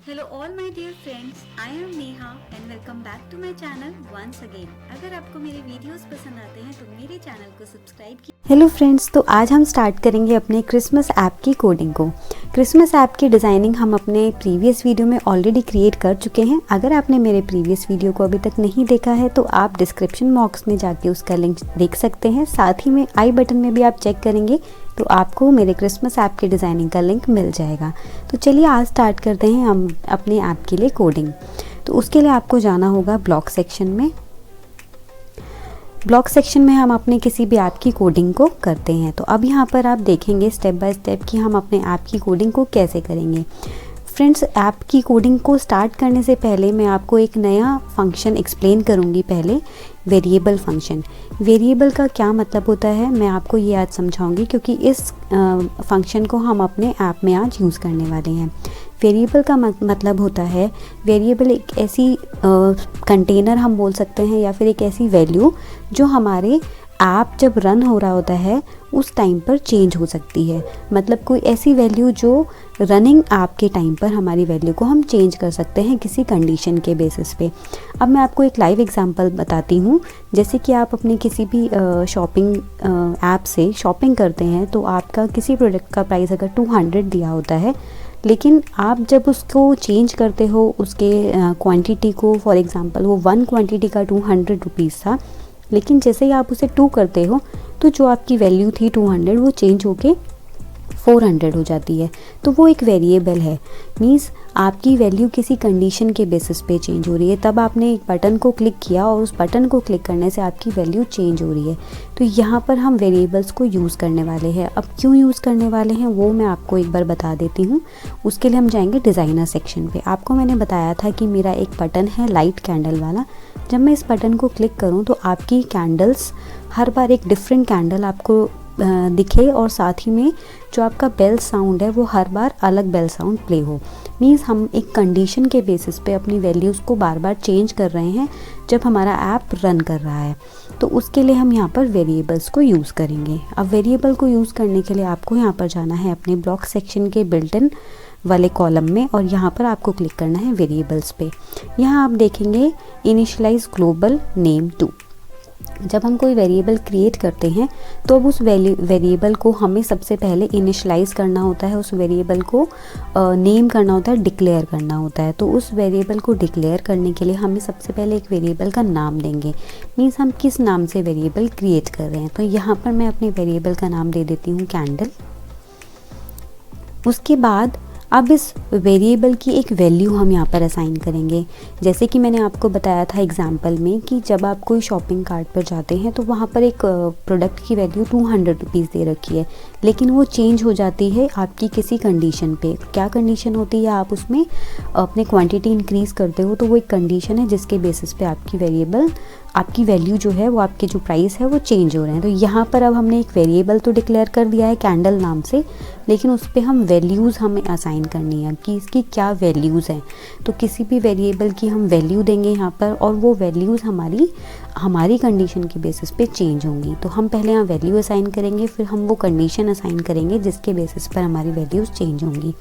Hello all my dear friends, I am Neha and welcome back to my channel once again. अगर आपको मेरे videos पसंद आते हैं तो मेरे चैनल को सब्सक्राइब कीजिए। हेलो फ्रेंड्स, तो आज हम स्टार्ट करेंगे अपने क्रिसमस ऐप की कोडिंग को। क्रिसमस ऐप की डिज़ाइनिंग हम अपने प्रीवियस वीडियो में ऑलरेडी क्रिएट कर चुके हैं। अगर आपने मेरे प्रीवियस वीडियो को अभी तक नहीं देखा है तो आप डिस्क्रिप्शन बॉक्स में जाके उसका लिंक देख सकते हैं। साथ ही में आई बटन में भी आप चेक करेंगे तो आपको मेरे क्रिसमस ऐप की डिज़ाइनिंग का लिंक मिल जाएगा। तो चलिए आज स्टार्ट करते हैं हम अपने ऐप के लिए कोडिंग। तो उसके लिए आपको जाना होगा ब्लॉक सेक्शन में। ब्लॉक सेक्शन में हम अपने किसी भी ऐप की कोडिंग को करते हैं। तो अब यहाँ पर आप देखेंगे स्टेप बाय स्टेप कि हम अपने ऐप की कोडिंग को कैसे करेंगे। फ्रेंड्स, ऐप की कोडिंग को स्टार्ट करने से पहले मैं आपको एक नया फंक्शन एक्सप्लेन करूँगी। पहले वेरिएबल फंक्शन। वेरिएबल का क्या मतलब होता है मैं आपको ये आज समझाऊंगी, क्योंकि इस फंक्शन को हम अपने ऐप में आज यूज़ करने वाले हैं। वेरिएबल का मतलब होता है, वेरिएबल एक ऐसी कंटेनर हम बोल सकते हैं या फिर एक ऐसी वैल्यू जो हमारे ऐप जब रन हो रहा होता है उस टाइम पर चेंज हो सकती है। मतलब कोई ऐसी वैल्यू जो रनिंग ऐप के टाइम पर हमारी वैल्यू को हम चेंज कर सकते हैं किसी कंडीशन के बेसिस पे। अब मैं आपको एक लाइव एग्जांपल बताती हूँ। जैसे कि आप अपनी किसी भी शॉपिंग ऐप से शॉपिंग करते हैं तो आपका किसी प्रोडक्ट का प्राइस अगर 200 दिया होता है, लेकिन आप जब उसको चेंज करते हो उसके क्वांटिटी को, फॉर एग्ज़ाम्पल वो 1 क्वांटिटी का 200 रुपीज़ था, लेकिन जैसे ही आप उसे 2 करते हो तो जो आपकी वैल्यू थी 200 वो चेंज होके 400 हो जाती है। तो वो एक वेरिएबल है। मीन्स आपकी वैल्यू किसी कंडीशन के बेसिस पे चेंज हो रही है। तब आपने एक बटन को क्लिक किया और उस बटन को क्लिक करने से आपकी वैल्यू चेंज हो रही है। तो यहाँ पर हम वेरिएबल्स को यूज़ करने वाले हैं। अब क्यों यूज़ करने वाले हैं वो मैं आपको एक बार बता देती हूँ। उसके लिए हम जाएंगे डिज़ाइनर सेक्शन पे। आपको मैंने बताया था कि मेरा एक बटन है लाइट कैंडल वाला। जब मैं इस बटन को क्लिक करूँ तो आपकी कैंडल्स हर बार एक डिफरेंट कैंडल आपको दिखे और साथ ही में जो आपका बेल साउंड है वो हर बार अलग बेल साउंड प्ले हो। मीन्स हम एक कंडीशन के बेसिस पे अपनी वैल्यूज़ को बार बार चेंज कर रहे हैं जब हमारा ऐप रन कर रहा है। तो उसके लिए हम यहाँ पर वेरिएबल्स को यूज़ करेंगे। अब वेरिएबल को यूज़ करने के लिए आपको यहाँ पर जाना है अपने ब्लॉक सेक्शन के बिल्ट इन वाले कॉलम में और यहाँ पर आपको क्लिक करना है वेरिएबल्स पे। यहाँ आप देखेंगे इनिशियलाइज ग्लोबल नेम टू। जब हम कोई वेरिएबल क्रिएट करते हैं तो अब उस वेरिएबल को हमें सबसे पहले इनिशियलाइज़ करना होता है, उस वेरिएबल को नेम करना होता है, डिक्लेयर करना होता है। तो उस वेरिएबल को डिक्लेयर करने के लिए हमें सबसे पहले एक वेरिएबल का नाम देंगे। मीन्स हम किस नाम से वेरिएबल क्रिएट कर रहे हैं। तो यहाँ पर मैं अपने वेरिएबल का नाम दे देती हूँ कैंडल। उसके बाद अब इस वेरिएबल की एक वैल्यू हम यहाँ पर असाइन करेंगे। जैसे कि मैंने आपको बताया था एग्जांपल में कि जब आप कोई शॉपिंग कार्ट पर जाते हैं तो वहाँ पर एक प्रोडक्ट की वैल्यू 200 रुपीज़ दे रखी है, लेकिन वो चेंज हो जाती है आपकी किसी कंडीशन पे। क्या कंडीशन होती है, आप उसमें अपने क्वांटिटी इंक्रीज़ करते हो तो वो एक कंडीशन है जिसके बेसिस पे आपकी वैल्यू जो है वो आपके जो प्राइस है वो चेंज हो रहे हैं। तो यहाँ पर अब हमने एक वेरिएबल तो डिक्लेयर कर दिया है कैंडल नाम से, लेकिन उस पर हम वैल्यूज़ हमें असाइन करनी है कि इसकी क्या वैल्यूज़ हैं। तो किसी भी वेरिएबल की हम वैल्यू देंगे यहाँ पर और वो वैल्यूज़ हमारी कंडीशन के बेसिस पे चेंज होंगी। तो हम पहले यहाँ वैल्यू असाइन करेंगे, फिर हम वो कंडीशन असाइन करेंगे जिसके बेसिस पर हमारी वैल्यूज़ चेंज होंगी।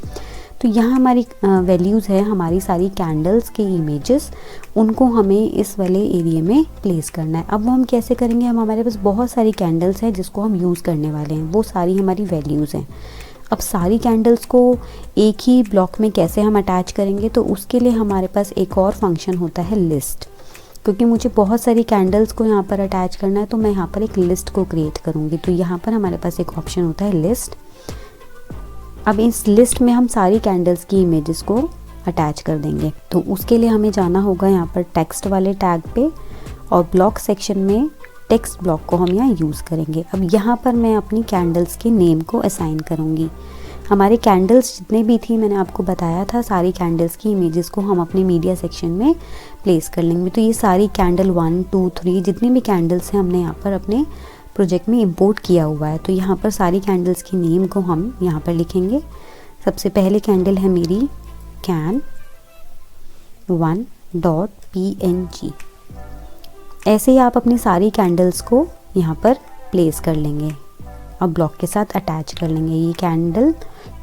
तो यहाँ हमारी वैल्यूज़ है हमारी सारी कैंडल्स के इमेजेस, उनको हमें इस वाले एरिया में प्लेस करना है। अब वो हम कैसे करेंगे, हमारे पास बहुत सारी कैंडल्स हैं जिसको हम यूज़ करने वाले हैं, वो सारी हमारी वैल्यूज़ हैं। अब सारी कैंडल्स को एक ही ब्लॉक में कैसे हम अटैच करेंगे, तो उसके लिए हमारे पास एक और फंक्शन होता है लिस्ट। क्योंकि मुझे बहुत सारी कैंडल्स को यहाँ पर अटैच करना है तो मैं यहाँ पर एक लिस्ट को क्रिएट करूँगी। तो यहाँ पर हमारे पास एक ऑप्शन होता है लिस्ट। अब इस लिस्ट में हम सारी कैंडल्स की इमेजेस को अटैच कर देंगे। तो उसके लिए हमें जाना होगा यहाँ पर टेक्स्ट वाले टैग पे और ब्लॉक सेक्शन में टेक्स्ट ब्लॉक को हम यहाँ यूज़ करेंगे। अब यहाँ पर मैं अपनी कैंडल्स के नेम को असाइन करूँगी। हमारे कैंडल्स जितने भी थी मैंने आपको बताया था, सारी कैंडल्स की इमेजेस को हम अपने मीडिया सेक्शन में प्लेस कर लेंगे। तो ये सारी कैंडल 1 2 3 जितनी भी कैंडल्स हैं हमने यहाँ पर अपने प्रोजेक्ट में इंपोर्ट किया हुआ है। तो यहाँ पर सारी कैंडल्स की नेम को हम यहाँ पर लिखेंगे। सबसे पहले कैंडल है मेरी can1.png। ऐसे ही आप अपनी सारी कैंडल्स को यहाँ पर प्लेस कर लेंगे और ब्लॉक के साथ अटैच कर लेंगे। ये कैंडल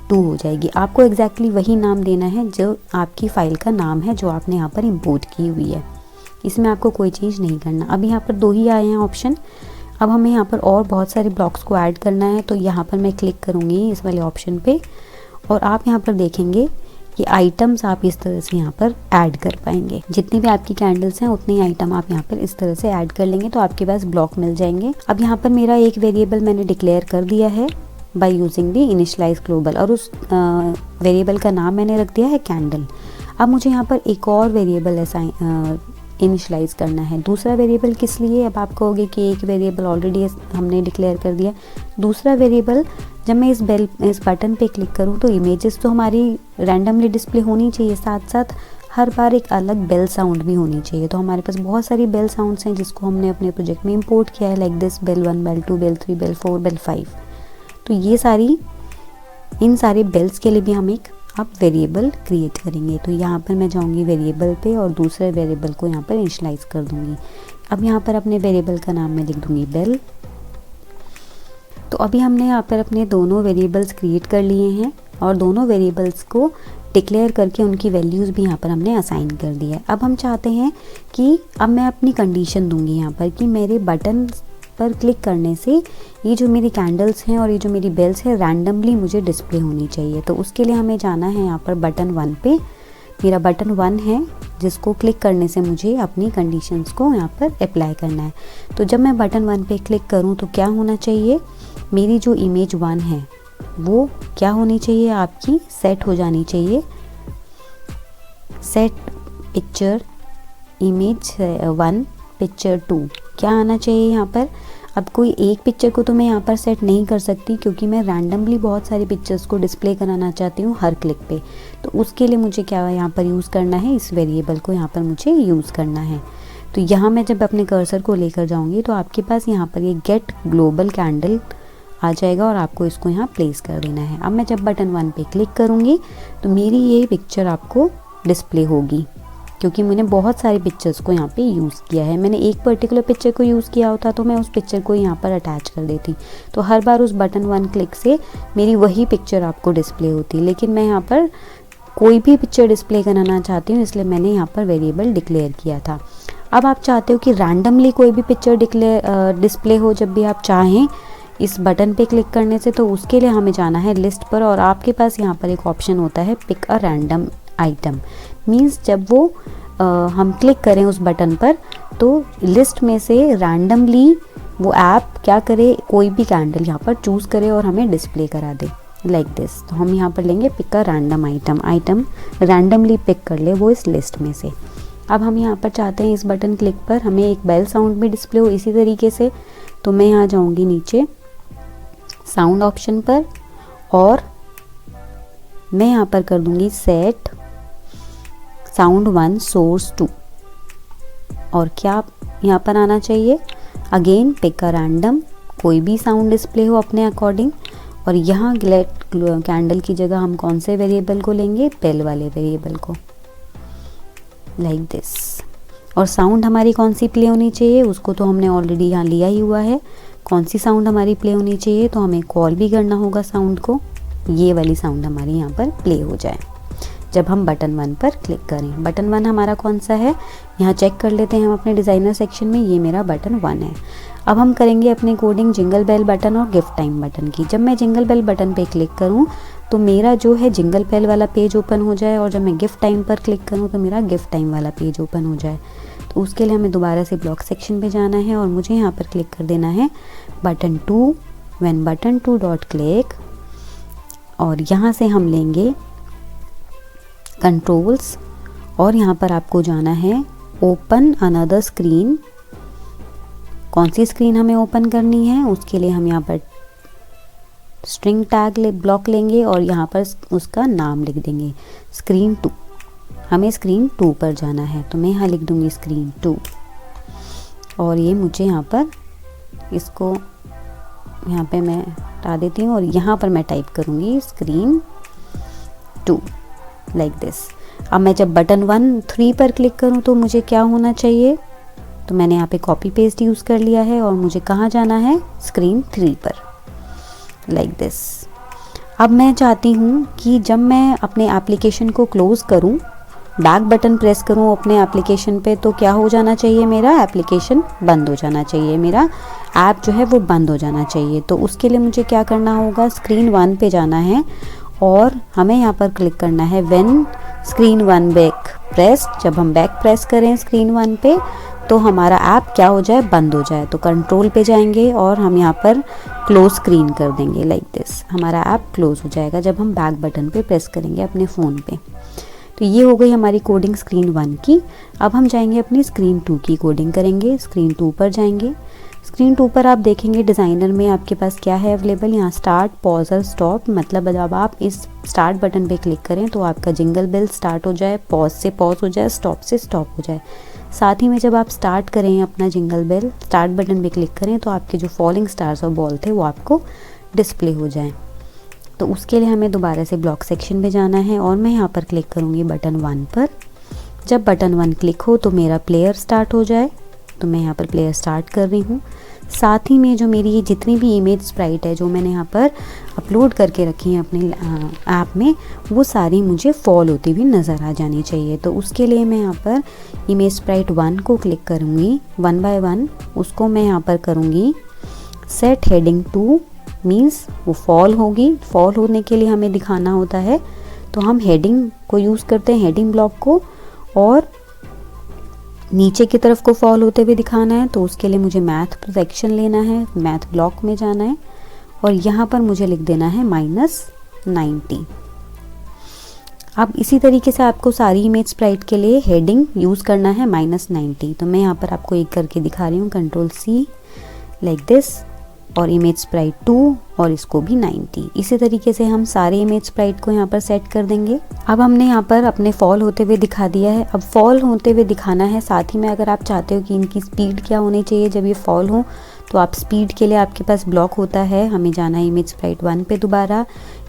2 हो जाएगी। आपको एग्जैक्टली वही नाम देना है जो आपकी फ़ाइल का नाम है जो आपने यहाँ पर इंपोर्ट की हुई है। इसमें आपको कोई चीज़ नहीं करना। अब यहाँ पर 2 ही आए हैं ऑप्शन। अब हमें यहाँ पर और बहुत सारे ब्लॉक्स को ऐड करना है, तो यहाँ पर मैं क्लिक करूँगी इस वाले ऑप्शन पे और आप यहाँ पर देखेंगे कि आइटम्स आप इस तरह से यहाँ पर ऐड कर पाएंगे। जितनी भी आपकी कैंडल्स हैं उतनी आइटम आप यहाँ पर इस तरह से ऐड कर लेंगे तो आपके पास ब्लॉक मिल जाएंगे। अब यहाँ पर मेरा एक वेरिएबल मैंने डिक्लेयर कर दिया है by using the initialize global और उस वेरिएबल का नाम मैंने रख दिया है कैंडल। अब मुझे यहाँ पर एक और वेरिएबल इनिशियलाइज करना है। दूसरा वेरिएबल किस लिए? अब आप कहोगे कि एक वेरिएबल ऑलरेडी हमने डिक्लेयर कर दिया। दूसरा वेरिएबल, जब मैं इस बटन पे क्लिक करूँ तो इमेजेस तो हमारी रैंडमली डिस्प्ले होनी चाहिए, साथ साथ हर बार एक अलग बेल साउंड भी होनी चाहिए। तो हमारे पास बहुत सारी बेल साउंड्स हैं जिसको हमने अपने प्रोजेक्ट में इंपोर्ट किया है, like this bell 1, bell 2, bell 3, bell 4, bell 5। तो ये इन सारे बेल्स के लिए भी हम एक अब वेरिएबल क्रिएट करेंगे। तो यहाँ पर मैं जाऊँगी वेरिएबल पे और दूसरे वेरिएबल को यहाँ पर इनिशियलाइज कर दूँगी। अब यहाँ पर अपने वेरिएबल का नाम मैं लिख दूँगी बेल। तो अभी हमने यहाँ पर अपने दोनों वेरिएबल्स क्रिएट कर लिए हैं और दोनों वेरिएबल्स को डिक्लेयर करके उनकी वैल्यूज़ भी यहाँ पर हमने असाइन कर दिया है। अब हम चाहते हैं कि अब मैं अपनी कंडीशन दूँगी यहाँ पर कि मेरे बटन पर क्लिक करने से ये जो मेरी कैंडल्स हैं और ये जो मेरी बेल्स है रैंडमली मुझे डिस्प्ले होनी चाहिए। तो उसके लिए हमें जाना है यहाँ पर बटन 1 पे। मेरा बटन 1 है जिसको क्लिक करने से मुझे अपनी कंडीशंस को यहाँ पर अप्लाई करना है। तो जब मैं बटन 1 पे क्लिक करूँ तो क्या होना चाहिए, मेरी जो इमेज 1 है वो क्या होनी चाहिए, आपकी सेट हो जानी चाहिए। सेट पिक्चर इमेज 1 पिक्चर 2 क्या आना चाहिए यहाँ पर। अब कोई एक पिक्चर को तो मैं यहाँ पर सेट नहीं कर सकती क्योंकि मैं रैंडमली बहुत सारी पिक्चर्स को डिस्प्ले कराना चाहती हूँ हर क्लिक पे। तो उसके लिए मुझे क्या यहाँ पर यूज़ करना है, इस वेरिएबल को यहाँ पर मुझे यूज़ करना है। तो यहाँ मैं जब अपने कर्सर को लेकर जाऊँगी तो आपके पास यहाँ पर ये गेट ग्लोबल कैंडल आ जाएगा और आपको इसको यहाँ प्लेस कर देना है। अब मैं जब बटन 1 पे क्लिक करूँगी तो मेरी ये पिक्चर आपको डिस्प्ले होगी क्योंकि मैंने बहुत सारी पिक्चर्स को यहाँ पे यूज़ किया है। मैंने एक पर्टिकुलर पिक्चर को यूज़ किया होता तो मैं उस पिक्चर को यहाँ पर अटैच कर देती, तो हर बार उस बटन 1 क्लिक से मेरी वही पिक्चर आपको डिस्प्ले होती। लेकिन मैं यहाँ पर कोई भी पिक्चर डिस्प्ले कराना चाहती हूँ इसलिए मैंने यहाँ पर वेरिएबल डिक्लेयर किया था। अब आप चाहते हो कि रैंडमली कोई भी पिक्चर डिस्प्ले हो जब भी आप चाहें इस बटन पे क्लिक करने से, तो उसके लिए हमें जाना है लिस्ट पर और आपके पास यहाँ पर एक ऑप्शन होता है pick a random item. Means जब वो हम क्लिक करें उस बटन पर तो लिस्ट में से रैंडमली वो ऐप क्या करे, कोई भी कैंडल यहाँ पर चूज़ करे और हमें डिस्प्ले करा दे लाइक दिस। तो हम यहाँ पर लेंगे pick a random item randomly pick कर ले वो इस लिस्ट में से। अब हम यहाँ पर चाहते हैं इस बटन क्लिक पर हमें एक बेल साउंड भी डिस्प्ले हो इसी तरीके से। तो मैं यहाँ जाऊँगी नीचे साउंड ऑप्शन पर और मैं यहाँ पर कर दूँगी सेट साउंड 1 सोर्स 2 और क्या यहाँ पर आना चाहिए, अगेन पिक अ रैंडम, कोई भी साउंड डिस्प्ले हो अपने अकॉर्डिंग। और यहाँ ग्लेट कैंडल की जगह हम कौन से वेरिएबल को लेंगे, बेल वाले वेरिएबल को लाइक दिस। और साउंड हमारी कौन सी प्ले होनी चाहिए उसको तो हमने ऑलरेडी यहाँ लिया ही हुआ है। कौन सी साउंड हमारी प्ले होनी चाहिए, तो हमें कॉल भी करना होगा साउंड को, ये वाली साउंड हमारी यहाँ पर प्ले हो जाए जब हम बटन 1 पर क्लिक करें। बटन 1 हमारा कौन सा है, यहाँ चेक कर लेते हैं हम अपने डिज़ाइनर सेक्शन में, ये मेरा बटन 1 है। अब हम करेंगे अपनी कोडिंग जिंगल बेल बटन और गिफ्ट टाइम बटन की। जब मैं जिंगल बेल बटन पे क्लिक करूँ तो मेरा जो है जिंगल बेल वाला पेज ओपन हो जाए और जब मैं गिफ्ट टाइम पर क्लिक करूँ तो मेरा गिफ्ट टाइम वाला पेज ओपन हो जाए। तो उसके लिए हमें दोबारा से ब्लॉक सेक्शन पे जाना है और मुझे यहाँ पर क्लिक कर देना है button 2 when button 2 dot click और यहाँ से हम लेंगे कंट्रोल्स और यहाँ पर आपको जाना है ओपन अनदर स्क्रीन। कौन सी स्क्रीन हमें ओपन करनी है, उसके लिए हम यहाँ पर स्ट्रिंग टैग ब्लॉक लेंगे और यहाँ पर उसका नाम लिख देंगे स्क्रीन 2। हमें स्क्रीन 2 पर जाना है तो मैं यहाँ लिख दूँगी स्क्रीन 2 और ये मुझे यहाँ पर इसको यहाँ पे मैं हटा देती हूँ और यहाँ पर मैं टाइप करूँगी स्क्रीन 2 लाइक दिस। अब मैं जब बटन 3 पर क्लिक करूँ तो मुझे क्या होना चाहिए, तो मैंने यहाँ पे कॉपी पेस्ट यूज़ कर लिया है और मुझे कहाँ जाना है, स्क्रीन 3 पर लाइक दिस। अब मैं चाहती हूँ कि जब मैं अपने एप्लीकेशन को क्लोज़ करूँ, बैक बटन प्रेस करूँ अपने एप्लीकेशन पे, तो क्या हो जाना चाहिए, मेरा एप्लीकेशन बंद हो जाना चाहिए, मेरा ऐप जो है वो बंद हो जाना चाहिए। तो उसके लिए मुझे क्या करना होगा, स्क्रीन 1 पे जाना है और हमें यहाँ पर क्लिक करना है व्हेन स्क्रीन 1 बैक प्रेस्ड। जब हम बैक प्रेस करें स्क्रीन 1 पे तो हमारा ऐप क्या हो जाए, बंद हो जाए। तो कंट्रोल पे जाएंगे और हम यहाँ पर क्लोज स्क्रीन कर देंगे लाइक दिस। हमारा ऐप क्लोज हो जाएगा जब हम बैक बटन पे प्रेस करेंगे अपने फ़ोन पे। तो ये हो गई हमारी कोडिंग स्क्रीन 1 की। अब हम जाएंगे अपनी स्क्रीन 2 की कोडिंग करेंगे। स्क्रीन 2 पर जाएंगे। स्क्रीन 2 पर आप देखेंगे डिज़ाइनर में आपके पास क्या है अवेलेबल, यहाँ स्टार्ट, पॉज और स्टॉप। मतलब जब आप इस स्टार्ट बटन पे क्लिक करें तो आपका जिंगल बेल स्टार्ट हो जाए, पॉज से पॉज हो जाए, स्टॉप से स्टॉप हो जाए। साथ ही में जब आप स्टार्ट करें अपना जिंगल बेल, स्टार्ट बटन पे क्लिक करें तो आपके जो फॉलिंग स्टार्स और बॉल थे वो आपको डिस्प्ले हो जाए। तो उसके लिए हमें दोबारा से ब्लॉक सेक्शन में जाना है और मैं यहाँ पर क्लिक करूँगी बटन 1 पर। जब बटन 1 क्लिक हो तो मेरा प्लेयर स्टार्ट हो जाए, तो मैं यहाँ पर प्लेयर स्टार्ट कर रही हूँ। साथ ही में जो मेरी ये जितनी भी इमेज स्प्राइट है जो मैंने यहाँ पर अपलोड करके रखी है अपने ऐप में, वो सारी मुझे फॉल होती हुई नज़र आ जानी चाहिए। तो उसके लिए मैं यहाँ पर इमेज स्प्राइट 1 को क्लिक करूँगी, 1 बाय 1 उसको मैं यहाँ पर करूँगी सेट हेडिंग टू, मीन्स वो फॉल होगी। फॉल होने के लिए हमें दिखाना होता है तो हम हेडिंग को यूज़ करते हैं, हेडिंग ब्लॉक को, और नीचे की तरफ को फॉल होते हुए दिखाना है। तो उसके लिए मुझे मैथ सेक्शन लेना है, मैथ ब्लॉक में जाना है और यहाँ पर मुझे लिख देना है -90। अब इसी तरीके से आपको सारी इमेज स्प्राइट के लिए हेडिंग यूज़ करना है -90। तो मैं यहाँ पर आपको एक करके दिखा रही हूँ, Ctrl+C लाइक दिस, और इमेज स्प्राइट 2 और इसको भी 90। इसी तरीके से हम सारे इमेज स्प्राइट को यहाँ पर सेट कर देंगे। अब हमने यहाँ पर अपने फॉल होते हुए दिखा दिया है। अब फॉल होते हुए दिखाना है, साथ ही में अगर आप चाहते हो कि इनकी स्पीड क्या होनी चाहिए जब ये फॉल हो, तो आप स्पीड के लिए आपके पास ब्लॉक होता है। हमें जाना है इमेज स्प्राइट 1 पे दोबारा,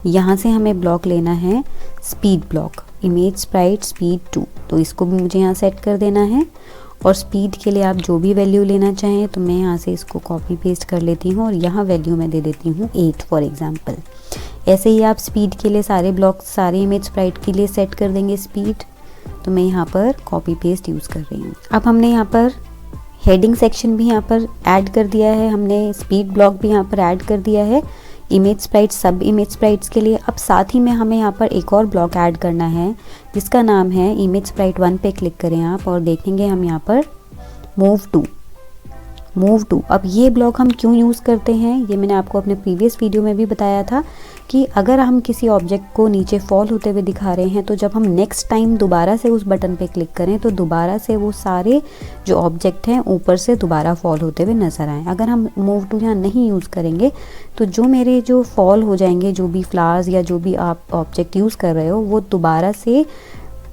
यहाँ से हमें ब्लॉक लेना है speed block, image Sprite speed 2। तो इसको भी मुझे यहाँ सेट कर देना है और स्पीड के लिए आप जो भी वैल्यू लेना चाहें, तो मैं यहाँ से इसको कॉपी पेस्ट कर लेती हूँ और यहाँ वैल्यू मैं दे देती हूँ 8 फॉर एग्जांपल। ऐसे ही आप स्पीड के लिए सारे ब्लॉक सारे इमेज स्प्राइट के लिए सेट कर देंगे स्पीड। तो मैं यहाँ पर कॉपी पेस्ट यूज़ कर रही हूँ। अब हमने यहाँ पर हेडिंग सेक्शन भी यहाँ पर ऐड कर दिया है, हमने स्पीड ब्लॉक भी यहाँ पर ऐड कर दिया है इमेज स्प्राइट सब इमेज स्प्राइट्स के लिए। अब साथ ही में हमें यहाँ पर एक और ब्लॉक ऐड करना है जिसका नाम है इमेज स्प्राइट 1 पे क्लिक करें आप और देखेंगे हम यहाँ पर मूव टू। अब ये ब्लॉक हम क्यों यूज़ करते हैं, ये मैंने आपको अपने प्रीवियस वीडियो में भी बताया था कि अगर हम किसी ऑब्जेक्ट को नीचे फॉल होते हुए दिखा रहे हैं तो जब हम नेक्स्ट टाइम दोबारा से उस बटन पे क्लिक करें तो दोबारा से वो सारे जो ऑब्जेक्ट हैं ऊपर से दोबारा फॉल होते हुए नज़र आएँ। अगर हम मूव टू यहाँ नहीं यूज़ करेंगे तो जो मेरे जो फॉल हो जाएंगे, जो भी फ्लावर्स या जो भी आप ऑब्जेक्ट यूज़ कर रहे हो, वो दोबारा से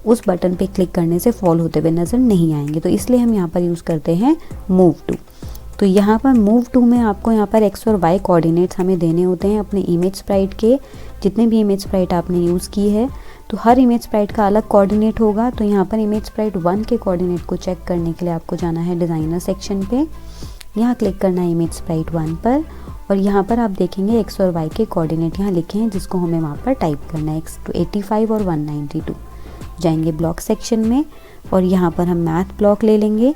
उस बटन पे क्लिक करने से फॉल होते हुए नज़र नहीं आएंगे। तो इसलिए हम यहाँ पर यूज़ करते हैं मूव टू। तो यहाँ पर मूव टू में आपको यहाँ पर x और y कोऑर्डिनेट्स हमें देने होते हैं अपने इमेज स्प्राइट के। जितने भी इमेज स्प्राइट आपने यूज़ की है तो हर इमेज स्प्राइट का अलग कोऑर्डिनेट होगा। तो यहाँ पर इमेज स्प्राइट 1 के कोऑर्डिनेट को चेक करने के लिए आपको जाना है डिज़ाइनर सेक्शन पे, यहाँ क्लिक करना है इमेज स्प्राइट 1 पर और यहाँ पर आप देखेंगे x और y के कोऑर्डिनेट यहाँ लिखे हैं जिसको हमें वहाँ पर टाइप करना है, x85 और 192। जाएंगे ब्लॉक सेक्शन में और यहाँ पर हम मैथ ब्लॉक ले लेंगे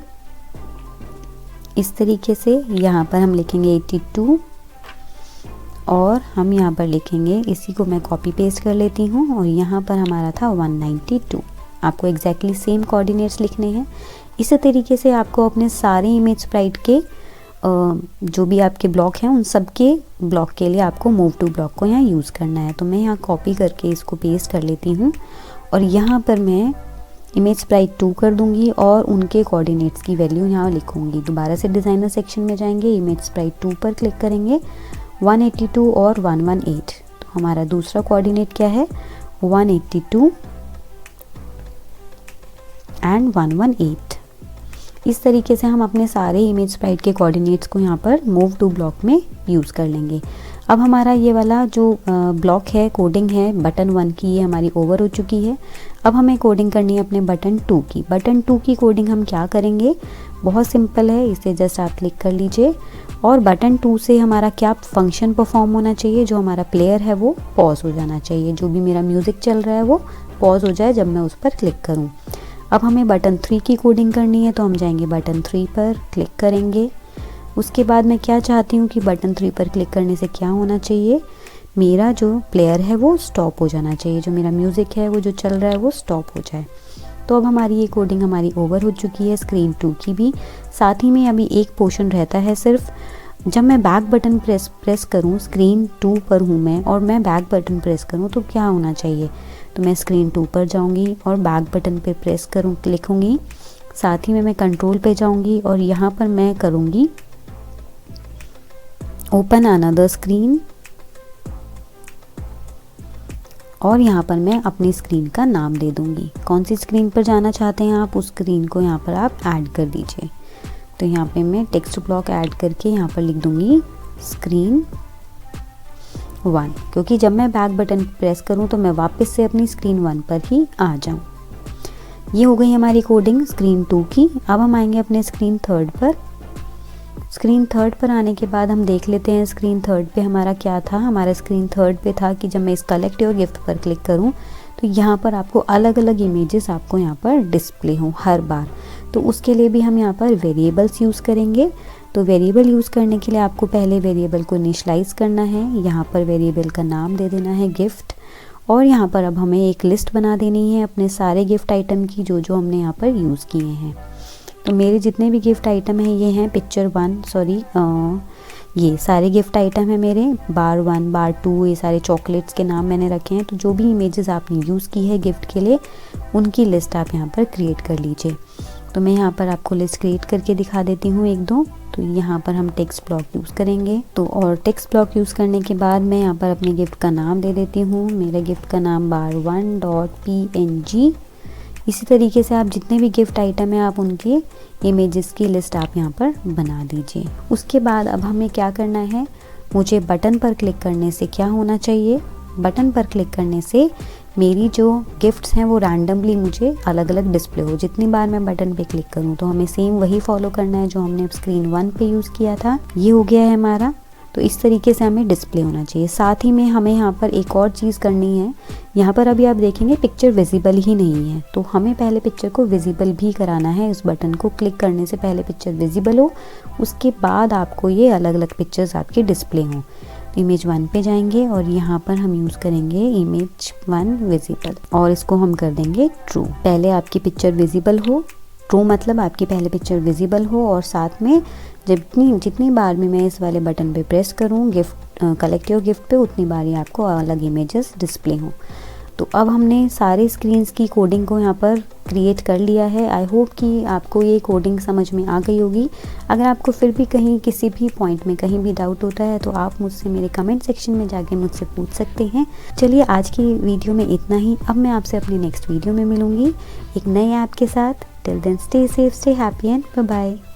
इस तरीके से। यहाँ पर हम लिखेंगे 82 और हम यहाँ पर लिखेंगे, इसी को मैं कॉपी पेस्ट कर लेती हूँ और यहाँ पर हमारा था 192। आपको एग्जैक्टली सेम कोऑर्डिनेट्स लिखने हैं। इसी तरीके से आपको अपने सारे इमेज स्प्राइट के जो भी आपके ब्लॉक हैं उन सब के ब्लॉक के लिए आपको मूव टू ब्लॉक को यहाँ यूज़ करना है। तो मैं यहाँ कॉपी करके इसको पेस्ट कर लेती हूँ और यहाँ पर मैं इमेज स्प्राइट 2 कर दूंगी और उनके कोऑर्डिनेट्स की वैल्यू यहाँ लिखूंगी। दोबारा से डिज़ाइनर सेक्शन में जाएंगे, इमेज स्प्राइट 2 पर क्लिक करेंगे, 182 और 118। तो हमारा दूसरा कोऑर्डिनेट क्या है, 182 एंड 118। इस तरीके से हम अपने सारे इमेज स्प्राइट के कोऑर्डिनेट्स को यहाँ पर मूव टू ब्लॉक में यूज़ कर लेंगे। अब हमारा ये वाला जो ब्लॉक है, कोडिंग है बटन 1 की, ये हमारी ओवर हो चुकी है। अब हमें कोडिंग करनी है अपने बटन 2 की। बटन 2 की कोडिंग हम क्या करेंगे, बहुत सिंपल है। इसे जस्ट आप क्लिक कर लीजिए और बटन 2 से हमारा क्या फंक्शन परफॉर्म होना चाहिए, जो हमारा प्लेयर है वो पॉज हो जाना चाहिए, जो भी मेरा म्यूज़िक चल रहा है वो पॉज हो जाए जब मैं उस पर क्लिक करूँ। अब हमें बटन 3 की कोडिंग करनी है, तो हम जाएंगे बटन 3 पर, क्लिक करेंगे। उसके बाद मैं क्या चाहती हूँ कि बटन 3 पर क्लिक करने से क्या होना चाहिए, मेरा जो प्लेयर है वो स्टॉप हो जाना चाहिए, जो मेरा म्यूज़िक है वो जो चल रहा है वो स्टॉप हो जाए। तो अब हमारी ये कोडिंग हमारी ओवर हो चुकी है, स्क्रीन 2 की भी। साथ ही में अभी एक पोर्शन रहता है सिर्फ, जब मैं बैक बटन प्रेस करूँ, स्क्रीन 2 पर हूँ मैं और मैं बैक बटन प्रेस करूँ तो क्या होना चाहिए, तो मैं स्क्रीन 2 पर जाऊँगी और बैक बटन पे प्रेस करूँ, लिखूँगी। साथ ही में मैं कंट्रोल पे जाऊँगी और यहाँ पर मैं करूँगी ओपन अनदर स्क्रीन, और यहाँ पर मैं अपनी स्क्रीन का नाम दे दूँगी। कौन सी स्क्रीन पर जाना चाहते हैं आप, उस स्क्रीन को यहाँ पर आप ऐड कर दीजिए। तो यहाँ पे मैं टेक्स्ट ब्लॉक ऐड करके यहाँ पर लिख दूँगी स्क्रीन 1, क्योंकि जब मैं बैक बटन प्रेस करूँ तो मैं वापस से अपनी स्क्रीन 1 पर ही आ जाऊँ। ये हो गई हमारी कोडिंग स्क्रीन 2 की। अब हम आएंगे अपने स्क्रीन 3 पर। स्क्रीन 3 पर आने के बाद हम देख लेते हैं स्क्रीन 3 पे हमारा क्या था। हमारा स्क्रीन 3 पे था कि जब मैं इस कलेक्ट योर गिफ्ट पर क्लिक करूं तो यहाँ पर आपको अलग अलग इमेजेस आपको यहाँ पर डिस्प्ले हों हर बार। तो उसके लिए भी हम यहाँ पर वेरिएबल्स यूज़ करेंगे। तो वेरिएबल यूज़ करने के लिए आपको पहले वेरिएबल को इनिशियलाइज़ करना है। यहाँ पर वेरिएबल का नाम दे देना है गिफ्ट, और यहाँ पर अब हमें एक लिस्ट बना देनी है अपने सारे गिफ्ट आइटम की जो जो हमने यहाँ पर यूज़ किए हैं। तो मेरे जितने भी गिफ्ट आइटम हैं ये हैं पिक्चर 1, ये सारे गिफ्ट आइटम है मेरे, बार 1 बार 2, ये सारे चॉकलेट्स के नाम मैंने रखे हैं। तो जो भी इमेजेस आपने यूज़ की है गिफ्ट के लिए उनकी लिस्ट आप यहाँ पर क्रिएट कर लीजिए। तो मैं यहाँ पर आपको लिस्ट क्रिएट करके दिखा देती हूँ एक दो। तो यहाँ पर हम टेक्स्ट ब्लॉक यूज़ करेंगे। तो और टेक्स्ट ब्लॉक यूज़ करने के बाद मैं यहाँ पर अपने गिफ्ट का नाम दे देती हूँ। मेरे गिफ्ट का नाम bar1.png। इसी तरीके से आप जितने भी गिफ्ट आइटम है आप उनके इमेजेस की लिस्ट आप यहाँ पर बना दीजिए। उसके बाद अब हमें क्या करना है, मुझे बटन पर क्लिक करने से क्या होना चाहिए, बटन पर क्लिक करने से मेरी जो गिफ्ट्स हैं वो रैंडमली मुझे अलग अलग डिस्प्ले हो। जितनी बार मैं बटन पे क्लिक करूँ तो हमें सेम वही फॉलो करना है जो हमने स्क्रीन 1 पे यूज़ किया था। ये हो गया है हमारा। तो इस तरीके से हमें डिस्प्ले होना चाहिए। साथ ही में हमें यहाँ पर एक और चीज़ करनी है। यहाँ पर अभी आप देखेंगे पिक्चर विजिबल ही नहीं है, तो हमें पहले पिक्चर को विजिबल भी कराना है। उस बटन को क्लिक करने से पहले पिक्चर विजिबल हो, उसके बाद आपको ये अलग अलग पिक्चर्स आपके डिस्प्ले हों। इमेज 1 पे जाएंगे और यहाँ पर हम यूज़ करेंगे इमेज 1 विजिबल और इसको हम कर देंगे ट्रू। पहले आपकी पिक्चर विजिबल हो, ट्रू मतलब आपकी पहले पिक्चर विजिबल हो, और साथ में जितनी बार भी मैं इस वाले बटन पे प्रेस करूँ गिफ्ट कलेक्ट योर गिफ्ट पे, उतनी बार ही आपको अलग इमेजेस डिस्प्ले हों। तो अब हमने सारे स्क्रीन्स की कोडिंग को यहाँ पर क्रिएट कर लिया है। आई होप कि आपको ये कोडिंग समझ में आ गई होगी। अगर आपको फिर भी कहीं किसी भी पॉइंट में कहीं भी डाउट होता है तो आप मुझसे मेरे कमेंट सेक्शन में जाके मुझसे पूछ सकते हैं। चलिए आज की वीडियो में इतना ही। अब मैं आपसे अपनी नेक्स्ट वीडियो में मिलूँगी एक नए ऐप के साथ। Till then stay safe, stay happy and bye bye.